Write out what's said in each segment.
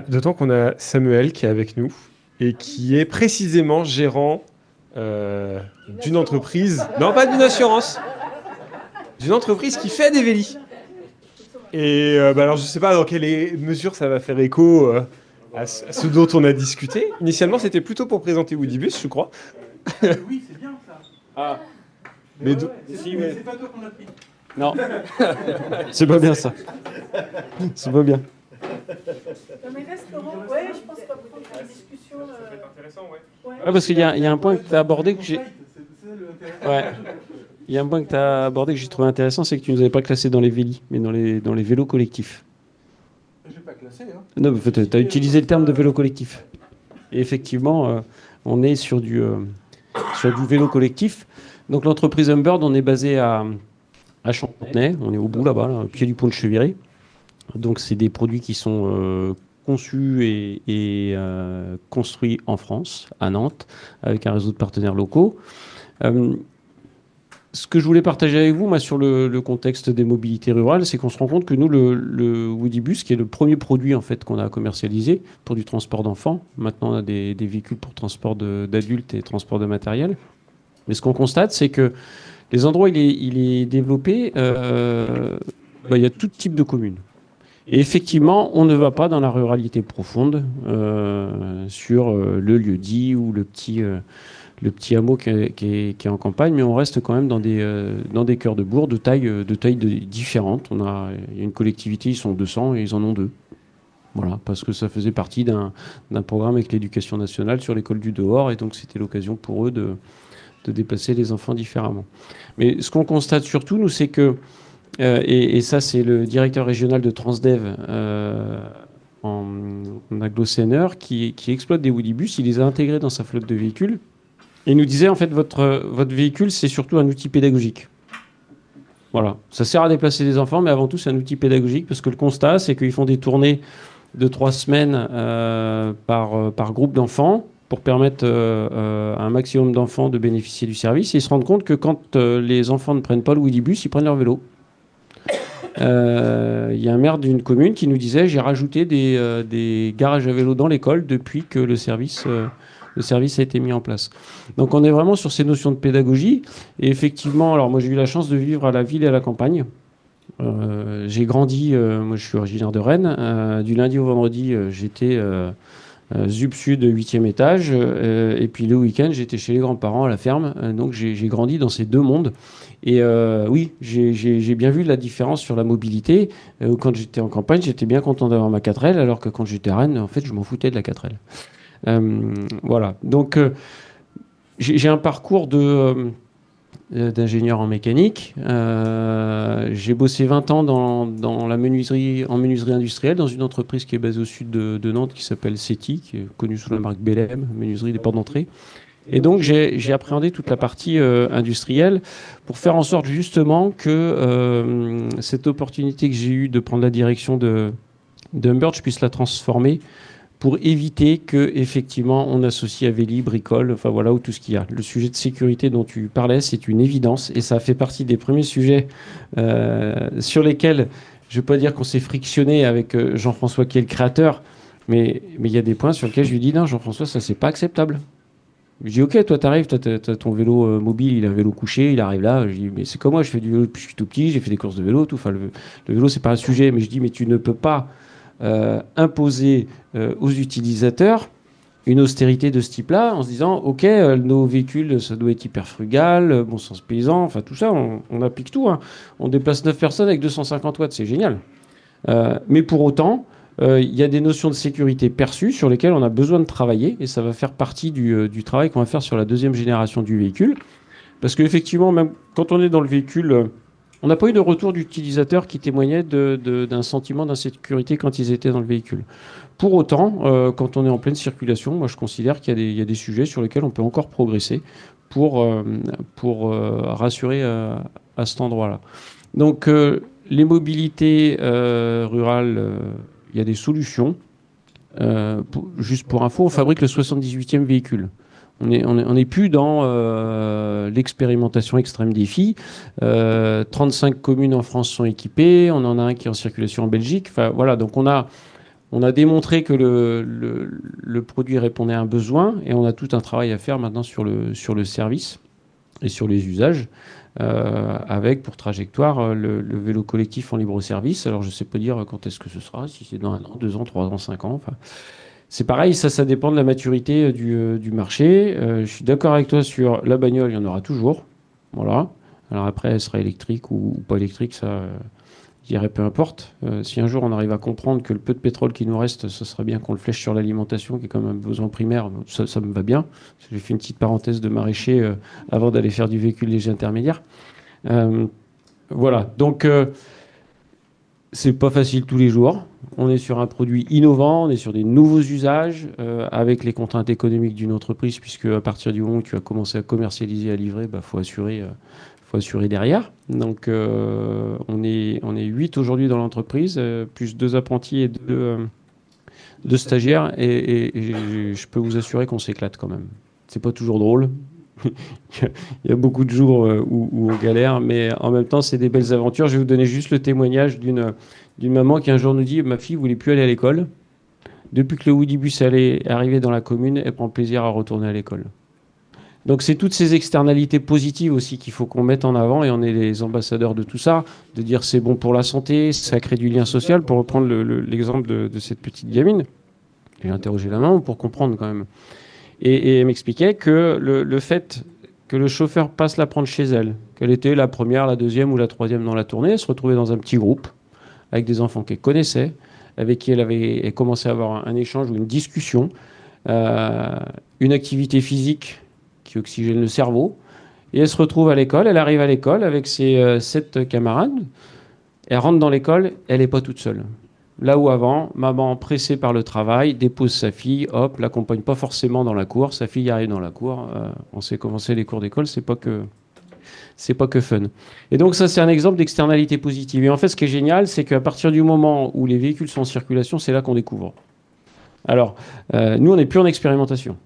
D'autant qu'on a Samuel qui est avec nous et qui est précisément gérant d'une entreprise. Non, pas d'une assurance. D'une entreprise qui fait des vélis. Et alors, je ne sais pas dans quelle mesure ça va faire écho à ce dont on a discuté. Initialement, c'était plutôt pour présenter Woodybus, je crois. Oui, c'est bien ça. Ah. Mais c'est pas toi qu'on a pris. Non, c'est pas bien ça. C'est pas bien. Non mais restaurant, ouais, je pense qu'on va prendre une discussion. Ça peut être intéressant, ouais. Ouais, parce qu'il y a un point que tu as abordé que j'ai. Ouais. Il y a un point que tu as abordé que j'ai trouvé intéressant, c'est que tu ne nous avais pas classé dans les vélis, mais dans les vélos collectifs. Je vais pas classer, hein. Non, mais tu as utilisé le terme de vélo collectif. Et effectivement, on est sur du vélo collectif. Donc l'entreprise Humbird, on est basé à Chantenay, on est au bout là-bas, là, au pied du pont de Cheviré. Donc c'est des produits qui sont conçus et construits en France, à Nantes, avec un réseau de partenaires locaux. Ce que je voulais partager avec vous, moi, sur le contexte des mobilités rurales, c'est qu'on se rend compte que nous, le Woodybus, qui est le premier produit en fait qu'on a commercialisé pour du transport d'enfants, maintenant on a des véhicules pour transport d'adultes et transport de matériel. Mais ce qu'on constate, c'est que les endroits où il est développé, il y a tout type de communes. Et effectivement, on ne va pas dans la ruralité profonde sur le lieu-dit ou le petit hameau qui est en campagne, mais on reste quand même dans des cœurs de bourg de taille différentes. Il y a une collectivité, ils sont 200 et ils en ont 2. Voilà, parce que ça faisait partie d'un programme avec l'éducation nationale sur l'école du dehors, et donc c'était l'occasion pour eux de déplacer les enfants différemment. Mais ce qu'on constate surtout, nous, c'est que, et ça c'est le directeur régional de Transdev en Aglo-Seine qui exploite des Woodybus, il les a intégrés dans sa flotte de véhicules, et il nous disait, en fait, votre véhicule, c'est surtout un outil pédagogique. Voilà, ça sert à déplacer des enfants, mais avant tout, c'est un outil pédagogique, parce que le constat, c'est qu'ils font des tournées de 3 semaines par groupe d'enfants, pour permettre à un maximum d'enfants de bénéficier du service. Et ils se rendent compte que quand les enfants ne prennent pas le Woodybus, ils prennent leur vélo. Il y a un maire d'une commune qui nous disait, j'ai rajouté des garages à vélo dans l'école depuis que le service a été mis en place. Donc on est vraiment sur ces notions de pédagogie. Et effectivement, alors moi j'ai eu la chance de vivre à la ville et à la campagne. J'ai grandi, moi je suis originaire de Rennes. Du lundi au vendredi, j'étais ZUP Sud, 8e étage. Et puis le week-end, j'étais chez les grands-parents à la ferme. Donc j'ai grandi dans ces deux mondes. Et oui, j'ai bien vu la différence sur la mobilité. Quand j'étais en campagne, j'étais bien content d'avoir ma 4L, alors que quand j'étais à Rennes, en fait, je m'en foutais de la 4L. Voilà. Donc j'ai un parcours d'ingénieur en mécanique. J'ai bossé 20 ans dans la menuiserie industrielle, dans une entreprise qui est basée au sud de Nantes, qui s'appelle CETI, qui est connue sous la marque BLM, menuiserie des portes d'entrée. Et donc j'ai appréhendé toute la partie industrielle pour faire en sorte justement que cette opportunité que j'ai eue de prendre la direction de Humbird, je puisse la transformer pour éviter que effectivement on associe à véli, bricole, enfin voilà, ou tout ce qu'il y a. Le sujet de sécurité dont tu parlais, c'est une évidence, et ça fait partie des premiers sujets sur lesquels je ne vais pas dire qu'on s'est frictionné avec Jean-François qui est le créateur, mais il y a des points sur lesquels je lui dis non, Jean-François, ça c'est pas acceptable. Je dis ok, toi t'arrives, t'as ton vélo mobile, il a un vélo couché, il arrive là. Je dis mais c'est comme moi, je fais du vélo depuis que je suis tout petit, j'ai fait des courses de vélo, tout. Enfin le vélo c'est pas un sujet, mais je dis mais tu ne peux pas imposer aux utilisateurs une austérité de ce type-là en se disant ok, nos véhicules ça doit être hyper frugal, bon sens paysan, enfin tout ça on applique tout. Hein. On déplace 9 personnes avec 250 watts, c'est génial. Mais pour autant, il y a des notions de sécurité perçues sur lesquelles on a besoin de travailler, et ça va faire partie du travail qu'on va faire sur la deuxième génération du véhicule. Parce qu'effectivement, même quand on est dans le véhicule, on n'a pas eu de retour d'utilisateurs qui témoignaient d'un sentiment d'insécurité quand ils étaient dans le véhicule. Pour autant, quand on est en pleine circulation, moi je considère qu'il y a des sujets sur lesquels on peut encore progresser pour rassurer à cet endroit-là. Donc les mobilités rurales, il y a des solutions. Juste pour info, on fabrique le 78e véhicule. On n'est plus dans l'expérimentation extrême défi. 35 communes en France sont équipées. On en a un qui est en circulation en Belgique. Enfin, voilà, donc on a On a démontré que le produit répondait à un besoin et on a tout un travail à faire maintenant sur le service et sur les usages, avec pour trajectoire le vélo collectif en libre service. Alors je ne sais pas dire quand est-ce que ce sera, si c'est dans 1 an, 2 ans, 3 ans, 5 ans. Enfin, c'est pareil, ça dépend de la maturité du marché. Je suis d'accord avec toi sur la bagnole, il y en aura toujours. Voilà. Alors après, elle sera électrique ou pas électrique, ça, je dirais peu importe. Si un jour on arrive à comprendre que le peu de pétrole qui nous reste, ce serait bien qu'on le flèche sur l'alimentation, qui est quand même un besoin primaire, ça me va bien. J'ai fait une petite parenthèse de maraîcher avant d'aller faire du véhicule léger intermédiaire. Voilà, donc c'est pas facile tous les jours. On est sur un produit innovant, on est sur des nouveaux usages, avec les contraintes économiques d'une entreprise, puisque à partir du moment où tu as commencé à commercialiser, à livrer, faut assurer derrière. Donc on est 8 aujourd'hui dans l'entreprise, plus 2 apprentis et 2 stagiaires, et je peux vous assurer qu'on s'éclate quand même. C'est pas toujours drôle. Il y a beaucoup de jours où on galère, mais en même temps, c'est des belles aventures. Je vais vous donner juste le témoignage d'une maman qui un jour nous dit « Ma fille ne voulait plus aller à l'école. Depuis que le Woodibus est arrivé dans la commune, elle prend plaisir à retourner à l'école. » Donc c'est toutes ces externalités positives aussi qu'il faut qu'on mette en avant, et on est les ambassadeurs de tout ça, de dire c'est bon pour la santé, ça crée du lien social, pour reprendre l'exemple de cette petite gamine. J'ai interrogé la maman pour comprendre quand même. Et elle m'expliquait que le fait que le chauffeur passe la prendre chez elle, qu'elle était la première, la deuxième ou la troisième dans la tournée, elle se retrouvait dans un petit groupe avec des enfants qu'elle connaissait, avec qui elle commençait à avoir un échange ou une discussion, une activité physique qui oxygène le cerveau, et elle se retrouve à l'école, elle arrive à l'école avec ses 7 camarades, elle rentre dans l'école, elle n'est pas toute seule. Là où avant, maman, pressée par le travail, dépose sa fille, hop, l'accompagne pas forcément dans la cour, sa fille arrive dans la cour, on sait comment c'est les cours d'école, c'est pas que fun. Et donc ça, c'est un exemple d'externalité positive. Et en fait, ce qui est génial, c'est qu'à partir du moment où les véhicules sont en circulation, c'est là qu'on découvre. Alors, nous, on n'est plus en expérimentation.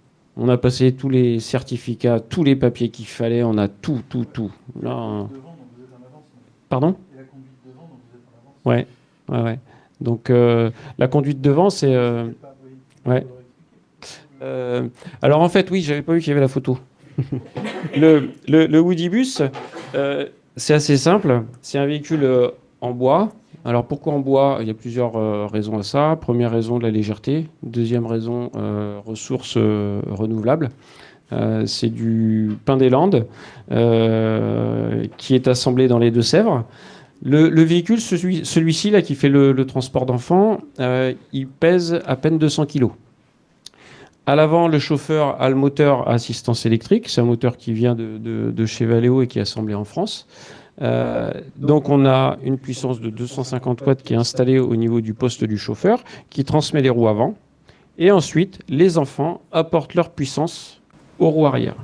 On a passé tous les certificats, tous les papiers qu'il fallait, on a tout. Là, pardon ? Et la conduite devant, donc vous êtes en avance. Ouais. Donc la conduite devant, c'est... Ouais. Alors en fait, oui, j'avais pas vu qu'il y avait la photo. le Woodibus, c'est assez simple. C'est un véhicule en bois. Alors pourquoi en bois ? Il y a plusieurs raisons à ça. Première raison, de la légèreté. Deuxième raison, ressources renouvelables. C'est du pin des Landes qui est assemblé dans les Deux-Sèvres. Le véhicule, celui-ci là, qui fait le transport d'enfants, il pèse à peine 200 kg. À l'avant, le chauffeur a le moteur à assistance électrique. C'est un moteur qui vient de chez Valeo et qui est assemblé en France. Donc on a une puissance de 250 watts qui est installée au niveau du poste du chauffeur, qui transmet les roues avant. Et ensuite, les enfants apportent leur puissance aux roues arrière.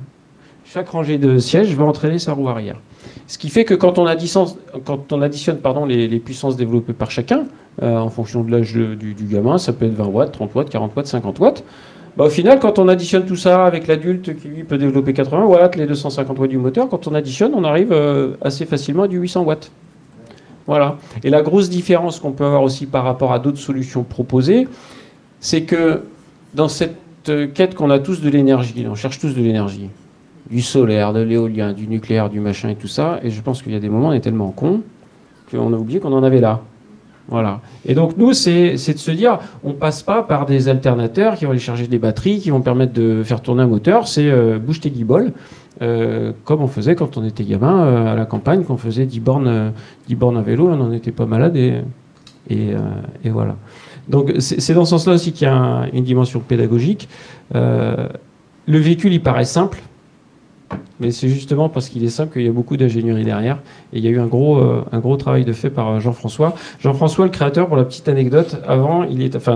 Chaque rangée de sièges va entraîner sa roue arrière. Ce qui fait que quand on additionne les puissances développées par chacun, en fonction de l'âge du gamin, ça peut être 20 watts, 30 watts, 40 watts, 50 watts, au final, quand on additionne tout ça avec l'adulte qui lui peut développer 80 watts, les 250 watts du moteur, quand on additionne, on arrive assez facilement à du 800 watts. Voilà. Et la grosse différence qu'on peut avoir aussi par rapport à d'autres solutions proposées, c'est que dans cette quête qu'on a tous de l'énergie, on cherche tous de l'énergie, du solaire, de l'éolien, du nucléaire, du machin et tout ça, et je pense qu'il y a des moments où on est tellement con qu'on a oublié qu'on en avait là. Voilà. Et donc nous, c'est de se dire, on passe pas par des alternateurs qui vont aller charger des batteries, qui vont permettre de faire tourner un moteur, c'est bouge tes guiboles, comme on faisait quand on était gamin à la campagne, qu'on faisait 10 bornes à vélo, on n'en était pas malade, et voilà. Donc c'est dans ce sens-là aussi qu'il y a une dimension pédagogique. Le véhicule, il paraît simple, mais c'est justement parce qu'il est simple qu'il y a beaucoup d'ingénierie derrière. Et il y a eu un gros travail de fait par Jean-François. Jean-François, le créateur, pour la petite anecdote, avant,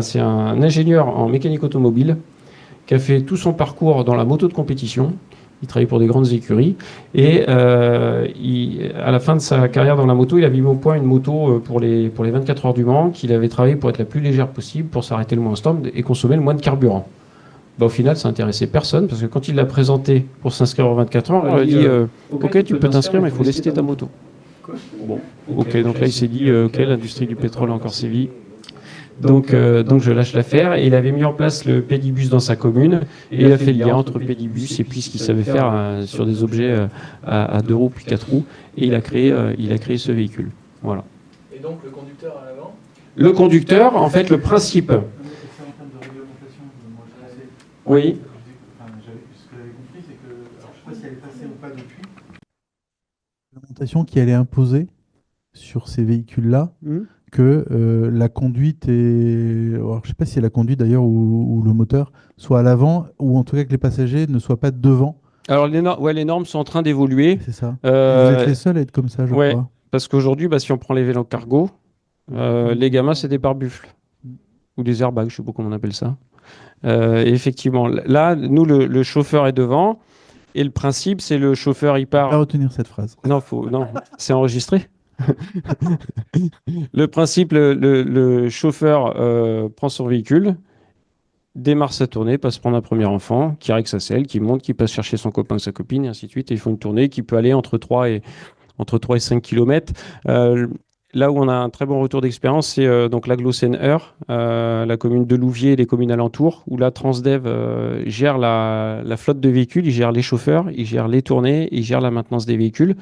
c'est un ingénieur en mécanique automobile qui a fait tout son parcours dans la moto de compétition. Il travaillait pour des grandes écuries. Et à la fin de sa carrière dans la moto, il avait mis au point une moto pour les 24 heures du Mans qu'il avait travaillé pour être la plus légère possible, pour s'arrêter le moins en stand et consommer le moins de carburant. Au final, ça n'intéressait personne, parce que quand il l'a présenté pour s'inscrire aux 24 heures, on lui a dit ok, tu peux t'inscrire, mais il faut laisser ta moto. Bon, ok, donc là il s'est dit ok, l'industrie du pétrole a encore sévi. Donc je lâche l'affaire. Et il avait mis en place le Pédibus dans sa commune. Et il a fait le lien entre Pédibus et puis ce qu'il savait faire sur des objets à 2 roues puis 4 roues. Et il a créé ce véhicule. Voilà. Et donc le conducteur à l'avant? Le conducteur, en fait, le principe. C'est en termes de réglementation, moi je sais. Oui. Ce que j'avais compris, c'est que, alors je ne sais pas si elle est passée ou pas depuis. La réglementation qui allait imposer sur ces véhicules-là Hmm. que la conduite est. Alors, je ne sais pas si la conduite d'ailleurs ou le moteur soit à l'avant, ou en tout cas que les passagers ne soient pas devant. Alors, les normes sont en train d'évoluer. C'est ça. Euh, Vous êtes les seuls à être comme ça, je ouais. crois. Parce qu'aujourd'hui, si on prend les vélos cargo, les gamins, c'est des pare-buffles. Ou des airbags, je ne sais pas comment on appelle ça. Et effectivement, là, nous, le chauffeur est devant. Et le principe, c'est le chauffeur, il Je vais pas part. retenir cette phrase. Non, c'est enregistré. Le principe, le chauffeur prend son véhicule, démarre sa tournée, passe prendre un premier enfant, qui règle sa selle, qui monte, qui passe chercher son copain, sa copine, et ainsi de suite. Et ils font une tournée qui peut aller entre 3 et 5 km. Là où on a un très bon retour d'expérience, c'est donc l'Aglo-Seine-Eure, la commune de Louviers et les communes alentours, où la Transdev gère la flotte de véhicules, il gère les chauffeurs, il gère les tournées, il gère la maintenance des véhicules.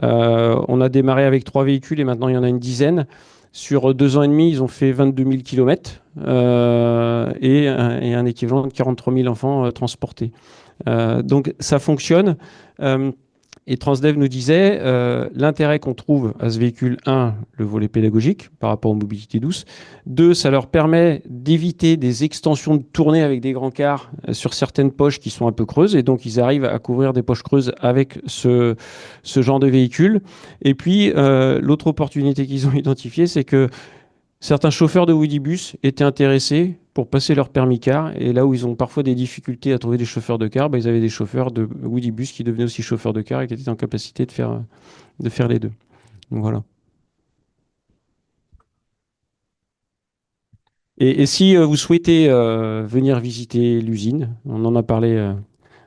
On a démarré avec 3 véhicules et maintenant il y en a une dizaine. Sur 2 ans et demi, ils ont fait 22 000 km et un équivalent de 43 000 enfants transportés. Donc ça fonctionne. Et Transdev nous disait l'intérêt qu'on trouve à ce véhicule, 1, le volet pédagogique par rapport aux mobilités douces. 2, ça leur permet d'éviter des extensions de tournée avec des grands cars sur certaines poches qui sont un peu creuses. Et donc, ils arrivent à couvrir des poches creuses avec ce genre de véhicule. Et puis, l'autre opportunité qu'ils ont identifiée, c'est que certains chauffeurs de Woodybus étaient intéressés pour passer leur permis car, et là où ils ont parfois des difficultés à trouver des chauffeurs de car, ils avaient des chauffeurs de Woodybus qui devenaient aussi chauffeurs de car et qui étaient en capacité de faire les deux. Donc voilà. Et si vous souhaitez venir visiter l'usine, on en a parlé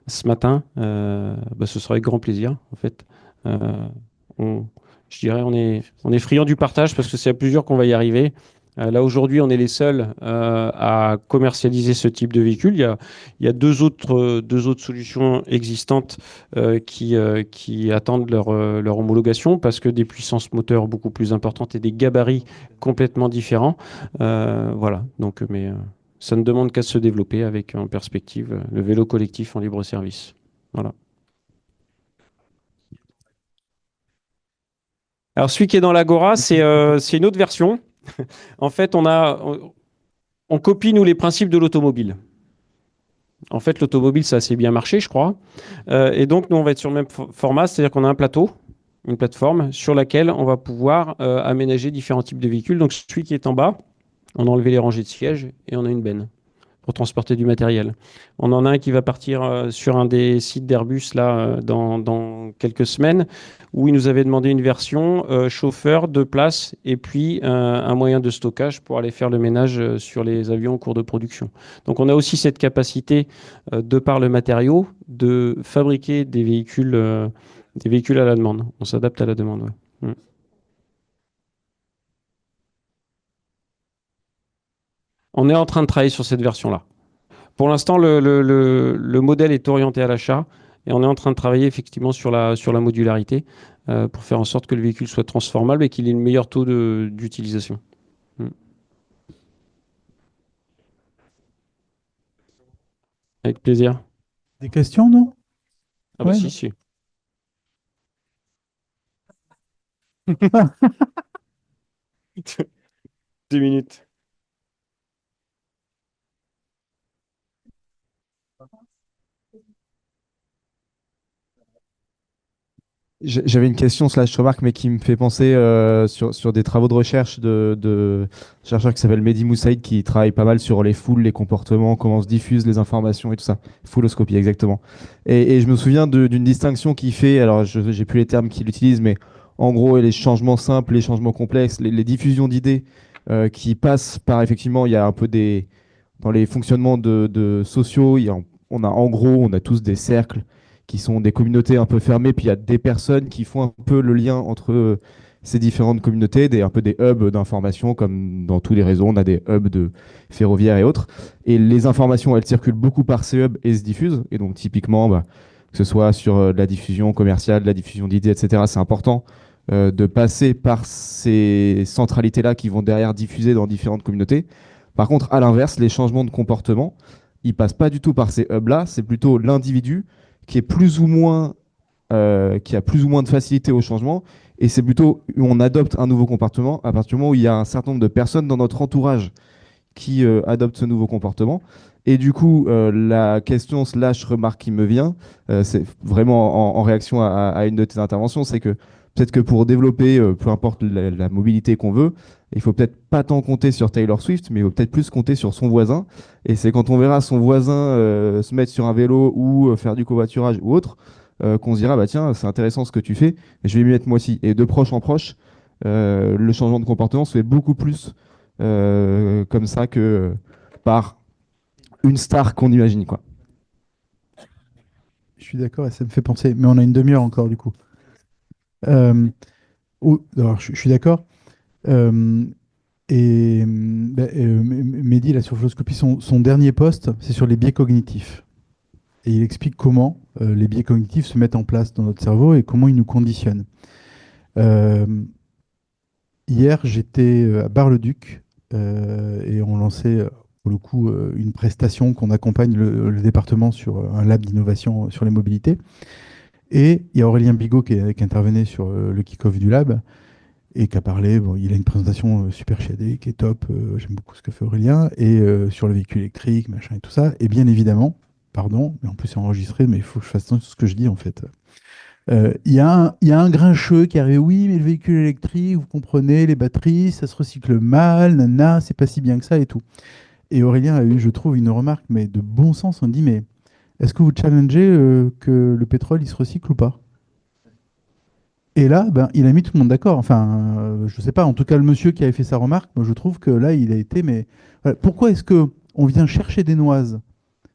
ce matin, ce sera avec grand plaisir en fait. Je dirais on est friand du partage parce que c'est à plusieurs qu'on va y arriver. Là, aujourd'hui, on est les seuls à commercialiser ce type de véhicule. Il y a deux autres solutions existantes qui attendent leur homologation parce que des puissances moteurs beaucoup plus importantes et des gabarits complètement différents. Voilà. Donc, mais ça ne demande qu'à se développer avec en perspective le vélo collectif en libre service. Voilà. Alors, celui qui est dans l'Agora, c'est une autre version. En fait, on copie, nous, les principes de l'automobile. En fait, l'automobile, ça a assez bien marché, je crois. Et donc, nous, on va être sur le même format, c'est-à-dire qu'on a un plateau, une plateforme, sur laquelle on va pouvoir aménager différents types de véhicules. Donc, celui qui est en bas, on a enlevé les rangées de sièges et on a une benne pour transporter du matériel. On en a un qui va partir sur un des sites d'Airbus là dans quelques semaines, où il nous avait demandé une version chauffeur, 2 places, et puis un moyen de stockage pour aller faire le ménage sur les avions en cours de production. Donc on a aussi cette capacité, de par le matériau, de fabriquer des véhicules à la demande. On s'adapte à la demande. Ouais. On est en train de travailler sur cette version-là. Pour l'instant, le modèle est orienté à l'achat et on est en train de travailler effectivement sur la modularité pour faire en sorte que le véhicule soit transformable et qu'il ait le meilleur taux d'utilisation. Avec plaisir. Des questions, non? Ah bah Ouais. si. 2 minutes. J'avais une question slash remarque, mais qui me fait penser sur des travaux de recherche de chercheurs qui s'appelle Mehdi Moussaïd, qui travaille pas mal sur les foules, les comportements, comment se diffusent les informations et tout ça. Fouloscopie, exactement. Et je me souviens d'une distinction qu'il fait, alors je n'ai plus les termes qu'il utilise, mais en gros, les changements simples, les changements complexes, les diffusions d'idées qui passent par, effectivement, il y a un peu dans les fonctionnements de sociaux, on a tous des cercles qui sont des communautés un peu fermées, puis il y a des personnes qui font un peu le lien entre ces différentes communautés, un peu des hubs d'information, comme dans tous les réseaux, on a des hubs de ferroviaires et autres. Et les informations, elles circulent beaucoup par ces hubs et se diffusent. Et donc, typiquement, que ce soit sur de la diffusion commerciale, de la diffusion d'idées, etc., c'est important de passer par ces centralités-là qui vont derrière diffuser dans différentes communautés. Par contre, à l'inverse, les changements de comportement, ils passent pas du tout par ces hubs-là. C'est plutôt l'individu qui est plus ou moins, qui a plus ou moins de facilité au changement. Et c'est plutôt où on adopte un nouveau comportement à partir du moment où il y a un certain nombre de personnes dans notre entourage qui adoptent ce nouveau comportement. Et du coup, la question slash remarque qui me vient, c'est vraiment en réaction à une de tes interventions, c'est que peut-être que pour développer, peu importe la mobilité qu'on veut, il faut peut-être pas tant compter sur Taylor Swift, mais il faut peut-être plus compter sur son voisin. Et c'est quand on verra son voisin se mettre sur un vélo ou faire du covoiturage ou autre, qu'on se dira, bah tiens, c'est intéressant ce que tu fais, je vais m'y mettre moi aussi. Et de proche en proche, le changement de comportement se fait beaucoup plus comme ça que par une star qu'on imagine, quoi. Je suis d'accord et ça me fait penser, mais on a une demi-heure encore du coup. Euh, alors, je suis d'accord. Euh, Mehdi, là, sur Philosophy, son dernier post, c'est sur les biais cognitifs. Et il explique comment les biais cognitifs se mettent en place dans notre cerveau et comment ils nous conditionnent. Euh, Hier, j'étais à Bar-le-Duc et on lançait, pour le coup, une prestation qu'on accompagne le département sur un lab d'innovation sur les mobilités. Et il y a Aurélien Bigot qui intervenait sur le kick-off du lab et qui a parlé. Bon, il a une présentation super chiadée qui est top. J'aime beaucoup ce que fait Aurélien. Et sur le véhicule électrique, machin et tout ça. Et bien évidemment, pardon, mais en plus c'est enregistré, mais il faut que je fasse attention à ce que je dis en fait. Il y a un grincheux qui arrive, oui, mais le véhicule électrique, vous comprenez, les batteries, ça se recycle mal, nana, c'est pas si bien que ça et tout. Et Aurélien a eu, je trouve, une remarque, mais de bon sens. On dit, mais est-ce que vous challengez que le pétrole, il se recycle ou pas? Et là, ben, il a mis tout le monde d'accord. Enfin, je sais pas, en tout cas, le monsieur qui avait fait sa remarque, moi, je trouve que là, il a été, mais voilà. Pourquoi est-ce que on vient chercher des noises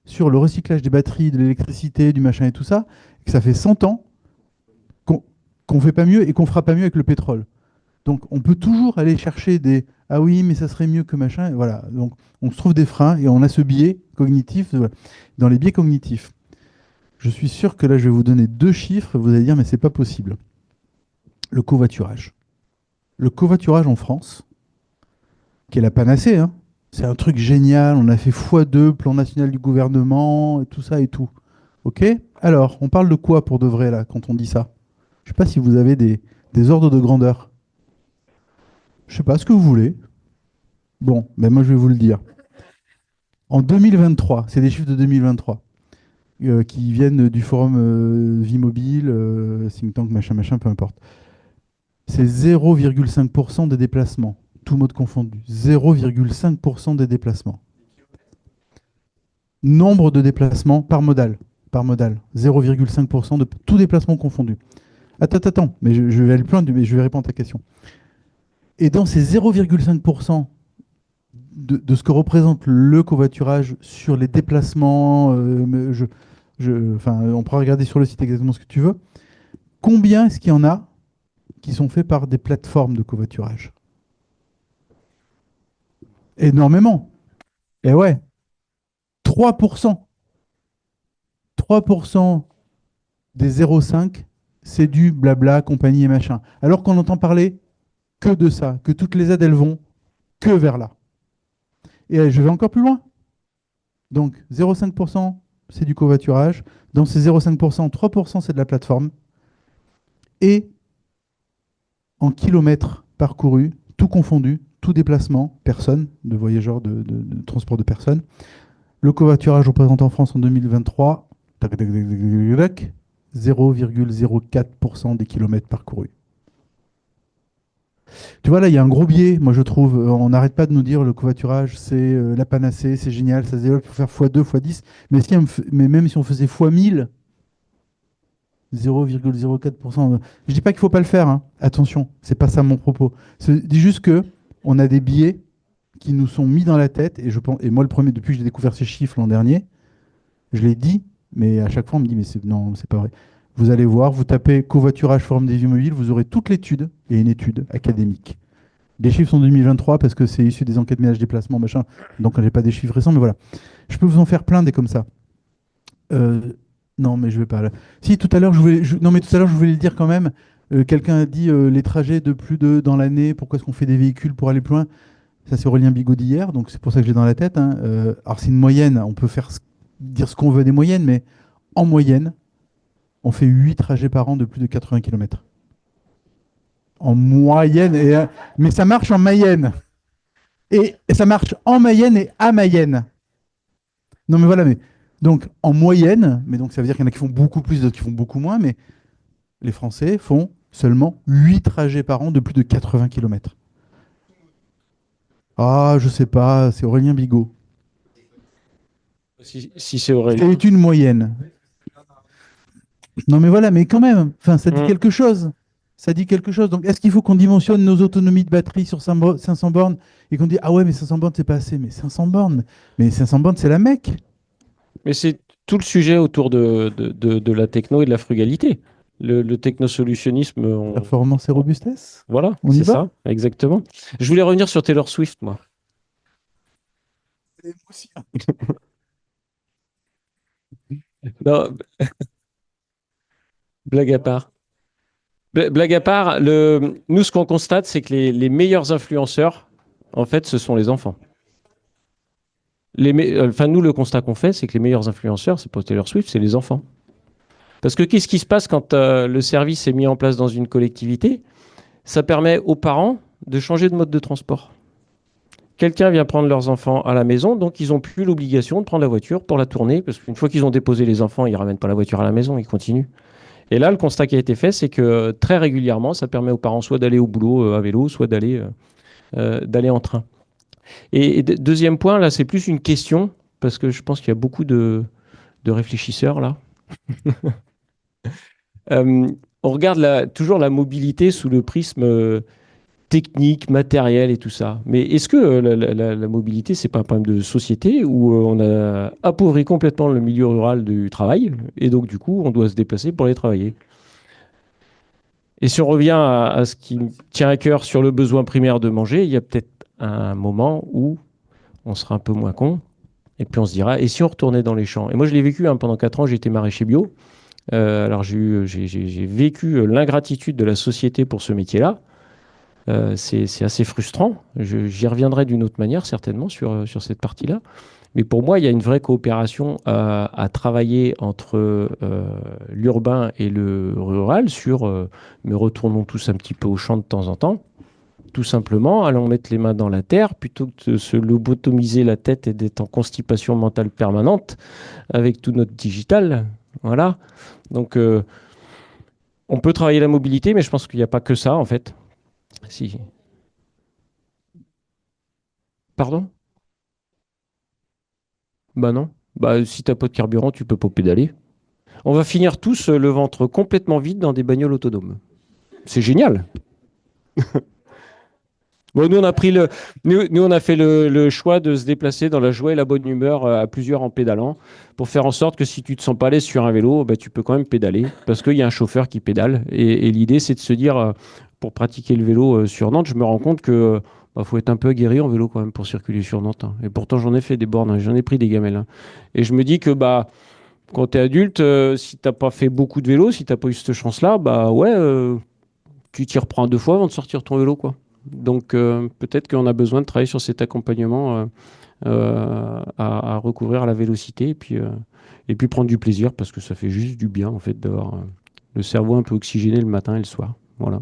sur le recyclage des batteries, de l'électricité, du machin et tout ça, et que ça fait 100 ans qu'on fait pas mieux et qu'on fera pas mieux avec le pétrole. Donc on peut toujours aller chercher des ah oui, mais ça serait mieux que machin. Et voilà. Donc on se trouve des freins et on a ce biais cognitif. Voilà. Dans les biais cognitifs, je suis sûr que là je vais vous donner deux chiffres. Vous allez dire mais c'est pas possible. Le covoiturage. Le covoiturage en France, qui est la panacée, hein. C'est un truc génial. On a fait x2 plan national du gouvernement et tout ça et tout. Ok. Alors on parle de quoi pour de vrai là quand on dit ça? Je sais pas si vous avez des ordres de grandeur. Je sais pas ce que vous voulez. Bon, ben moi je vais vous le dire. En 2023, c'est des chiffres de 2023 qui viennent du forum Vie Mobile, think tank, machin, machin, peu importe. C'est 0,5% des déplacements, tout mode confondu. 0,5% des déplacements. Nombre de déplacements par modal. Par modal. 0,5% de tout déplacement confondu. Attends, mais je vais aller plus loin, mais je vais répondre à ta question. Et dans ces 0,5% de ce que représente le covoiturage sur les déplacements, enfin, on pourra regarder sur le site exactement ce que tu veux, combien est-ce qu'il y en a qui sont faits par des plateformes de covoiturage? Énormément. Et ouais, 3%. 3% des 0,5, c'est du blabla, compagnie et machin. Alors qu'on entend parler que de ça, que toutes les aides, elles vont que vers là. Et je vais encore plus loin. Donc 0,5%, c'est du covoiturage. Dans ces 0,5%, 3%, c'est de la plateforme. Et en kilomètres parcourus, tout confondu, tout déplacement, personne, de voyageurs, de transport de personnes, le covoiturage représente en France en 2023 0,04% des kilomètres parcourus. Tu vois, là, il y a un gros biais, moi je trouve. On n'arrête pas de nous dire le covoiturage, c'est la panacée, c'est génial, ça se développe pour faire x2, x10. Mais même si on faisait x1000, 0,04%. Je dis pas qu'il faut pas le faire, hein. Attention, c'est pas ça mon propos. Je dis juste que on a des biais qui nous sont mis dans la tête, et je pense, et moi le premier, depuis que j'ai découvert ces chiffres l'an dernier, je l'ai dit, mais à chaque fois on me dit mais non, c'est pas vrai. Vous allez voir, vous tapez covoiturage forme des vies mobiles, vous aurez toute l'étude et une étude académique. Les chiffres sont de 2023 parce que c'est issu des enquêtes ménage déplacement, machin. Donc, je n'ai pas des chiffres récents, mais voilà. Je peux vous en faire plein des comme ça. Non, mais je vais pas là. Si, tout à l'heure, non, mais tout à l'heure, je voulais le dire quand même. Quelqu'un a dit les trajets de plus de dans l'année, pourquoi est-ce qu'on fait des véhicules pour aller plus loin? Ça, c'est Aurélien Bigot d'hier, donc c'est pour ça que j'ai dans la tête, hein. Alors, c'est une moyenne, on peut dire ce qu'on veut des moyennes, mais en moyenne, on fait 8 trajets par an de plus de 80 km. En moyenne, mais ça marche en Mayenne. Et ça marche en Mayenne et à Mayenne. Non, mais voilà, mais donc en moyenne, mais donc ça veut dire qu'il y en a qui font beaucoup plus, d'autres qui font beaucoup moins, mais les Français font seulement 8 trajets par an de plus de 80 km. Ah, je sais pas, c'est Aurélien Bigot. Si c'est Aurélien. C'est une moyenne. Non, mais voilà, mais quand même, enfin, ça dit quelque chose. Ça dit quelque chose. Donc, est-ce qu'il faut qu'on dimensionne nos autonomies de batterie sur 500 bornes et qu'on dit, ah ouais, mais 500 bornes, c'est pas assez. Mais 500 bornes, c'est la Mecque. Mais c'est tout le sujet autour de la techno et de la frugalité. Le technosolutionnisme. Performance et robustesse. Voilà, on y c'est va ça, exactement. Je voulais revenir sur Taylor Swift, moi. Non, blague à part. Blague à part, nous, ce qu'on constate, c'est que les meilleurs influenceurs, en fait, ce sont les enfants. Enfin, nous, le constat qu'on fait, c'est que les meilleurs influenceurs, c'est pas Taylor Swift, c'est les enfants. Parce que qu'est-ce qui se passe quand le service est mis en place dans une collectivité? Ça permet aux parents de changer de mode de transport. Quelqu'un vient prendre leurs enfants à la maison, donc ils n'ont plus l'obligation de prendre la voiture pour la tourner, parce qu'une fois qu'ils ont déposé les enfants, ils ne ramènent pas la voiture à la maison, ils continuent. Et là, le constat qui a été fait, c'est que très régulièrement, ça permet aux parents soit d'aller au boulot à vélo, soit d'aller en train. Et deuxième point, là, c'est plus une question, parce que je pense qu'il y a beaucoup de réfléchisseurs là. On regarde toujours la mobilité sous le prisme technique, matériel et tout ça. Mais est-ce que la mobilité, c'est pas un problème de société où on a appauvri complètement le milieu rural du travail et donc du coup, on doit se déplacer pour aller travailler? Et si on revient à ce qui me tient à cœur sur le besoin primaire de manger, il y a peut-être un moment où on sera un peu moins con et puis on se dira, et si on retournait dans les champs? Et moi, je l'ai vécu pendant 4 ans, j'ai été maraîcher bio. Alors j'ai vécu l'ingratitude de la société pour ce métier-là. C'est assez frustrant. J'y reviendrai d'une autre manière, certainement, sur cette partie-là. Mais pour moi, il y a une vraie coopération à travailler entre l'urbain et le rural sur mais retournons tous un petit peu au champ de temps en temps. Tout simplement, allons mettre les mains dans la terre plutôt que de se lobotomiser la tête et d'être en constipation mentale permanente avec tout notre digital. Voilà. Donc, on peut travailler la mobilité, mais je pense qu'il n'y a pas que ça, en fait. Si. Pardon? Bah non. Bah, si t'as pas de carburant, tu peux pas pédaler. On va finir tous le ventre complètement vide dans des bagnoles autonomes. C'est génial. Bon, nous, on a fait le choix de se déplacer dans la joie et la bonne humeur à plusieurs en pédalant pour faire en sorte que si tu te sens pas à l'aise sur un vélo, bah, tu peux quand même pédaler parce qu'il y a un chauffeur qui pédale. Et l'idée, c'est de se dire, pour pratiquer le vélo sur Nantes, je me rends compte que faut être un peu aguerri en vélo quand même pour circuler sur Nantes, hein. Et pourtant, j'en ai fait des bornes, hein, j'en ai pris des gamelles, hein. Et je me dis que quand tu es adulte, si t'as pas fait beaucoup de vélo, si t'as pas eu cette chance-là, tu t'y reprends 2 fois avant de sortir ton vélo, quoi. Donc peut-être qu'on a besoin de travailler sur cet accompagnement à recouvrir à la vélocité et puis prendre du plaisir parce que ça fait juste du bien en fait d'avoir le cerveau un peu oxygéné le matin et le soir. Voilà.